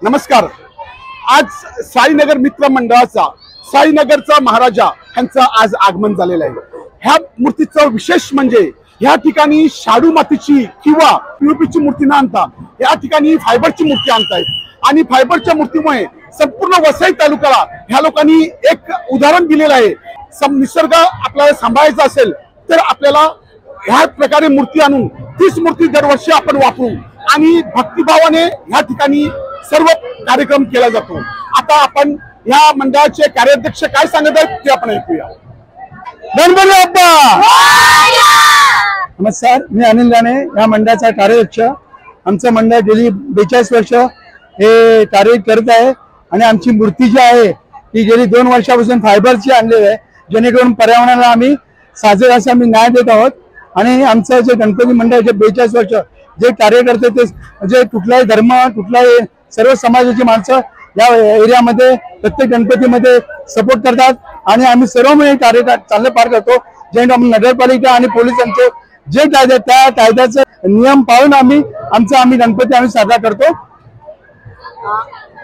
नमस्कार। आज साईनगर मित्र मंडळाचा साईनगरचा महाराजा यांचं आज आगमन झालेलं आहे। ह्या मूर्तीचं विशेष म्हणजे ह्या ठिकाणी शाडू मातीची किंवा पीओपीची मूर्ती न आणता या ठिकाणी फायबरची मूर्ती आणतायत आणि फायबरच्या मूर्तीमुळे संपूर्ण वसई तालुक्याला ह्या लोकांनी एक उदाहरण दिलेलं आहे। निसर्ग आपल्याला सांभाळायचा असेल तर आपल्याला ह्या प्रकारे मूर्ती आणून तीच मूर्ती दरवर्षी आपण वापरू आणि भक्तिभावाने ह्या ठिकाणी सर्व कार्यक्रम केला जातो। आता आपण या मंडळाचे कार्याध्यक्ष काय सांगत आहेत ते आपण ऐकूया। गणपती बाप्पा। नमस्कार, मी अनिल राणे, या मंडळाचा कार्याध्यक्ष। आमचं मंडळ गेली 42 वर्ष हे कार्य करत आहे आणि आमची मूर्ती जी आहे ती गेली 2 वर्षापासून फायबरची आणलेली आहे, जेणेकरून पर्यावरणाला आम्ही साजेल असं आम्ही न्याय देत आहोत। आणि आमचं जे गणपती मंडळ जे 42 वर्ष जे कार्य करते ते म्हणजे कुठलाही धर्म कुठलाही सर्व समाजाची माणसं या एरियामध्ये प्रत्येक गणपतीमध्ये सपोर्ट करतात आणि आम्ही सर्व मिळून कार्य चांगले पार करतो। जे नगरपालिका आणि पोलिसांचे जे कायदे त्या कायद्याचे नियम पाळून आम्ही गणपती साजरा करतो।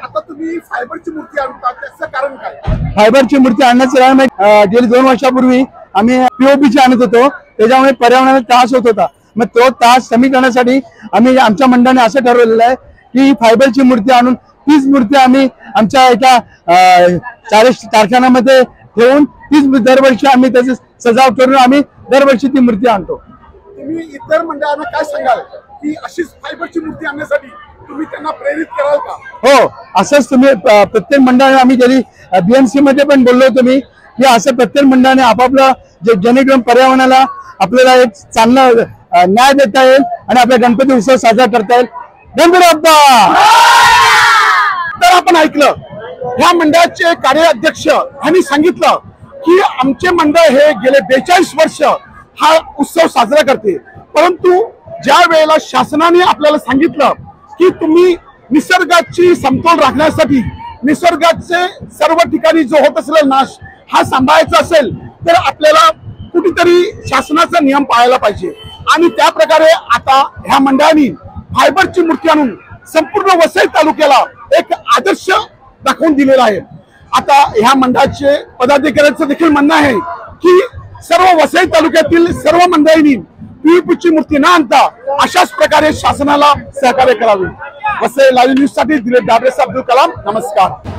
आता तुम्ही फायबरची मूर्ती आणता त्याचं कारण काय? फायबरची मूर्ती आणण्याचं कारण गेली 2 वर्षापूर्वी आम्ही पीओपीची आणत होतो, त्याच्यामुळे पर्यावरणाला त्रास होत होता। मग तो त्रास कमी करण्यासाठी आम्ही आमच्या मंडळाने असं ठरवलेलं आहे की फायबरची मूर्ती आणून तीच मूर्ती आम्ही आमच्या एका कारखान्यामध्ये ठेवून तीच दरवर्षी आम्ही त्याची सजावट करून आम्ही दरवर्षी ती मूर्ती आणतो। तुम्ही इतर मंडळांना काय सांगाल की अशीच फायबरची मूर्ती आणण्यासाठी तुम्ही त्यांना प्रेरित कराल का? हो, असंच तुम्ही प्रत्येक मंडळाने आम्ही गेली बीएमसी मध्ये पण बोललो तुम्ही की असं प्रत्येक मंडळाने आपापलं जेणेकरून पर्यावरणाला आपल्याला एक चांगला न्याय देता येईल आणि आपला गणपती उत्सव साजरा करता येईल। गणपती बाप्पा। तर आपण ऐकलं ह्या मंडळाचे कार्याध्यक्ष यांनी सांगितलं की आमचे मंडळ हे गेले 42 वर्ष हा उत्सव साजरा करते, परंतु ज्या वेळेला शासनाने आपल्याला सांगितलं की तुम्ही निसर्गाची समतोल राखण्यासाठी निसर्गाचे सर्व ठिकाणी जो होत असलेला नाश हा सांभाळायचा असेल तर आपल्याला कुठेतरी शासनाचा नियम पाळायला पाहिजे आणि त्या प्रकारे आता ह्या मंडळाने फायबरची मूर्ती आणून संपूर्ण वसई तालुक्याला एक आदर्श दाखवून दिलेला आहे। आता ह्या मंडळाचे पदाधिकाऱ्यांचं देखील म्हणणं आहे की सर्व वसई तालुक्यातील सर्व मंडळींनी पीओपीची मूर्ती न आणता अशाच प्रकारे शासनाला सहकार्य करावे। वसई लाईव्ह न्यूज साठी दिलीप डाबरे, अब्दुल कलाम, नमस्कार।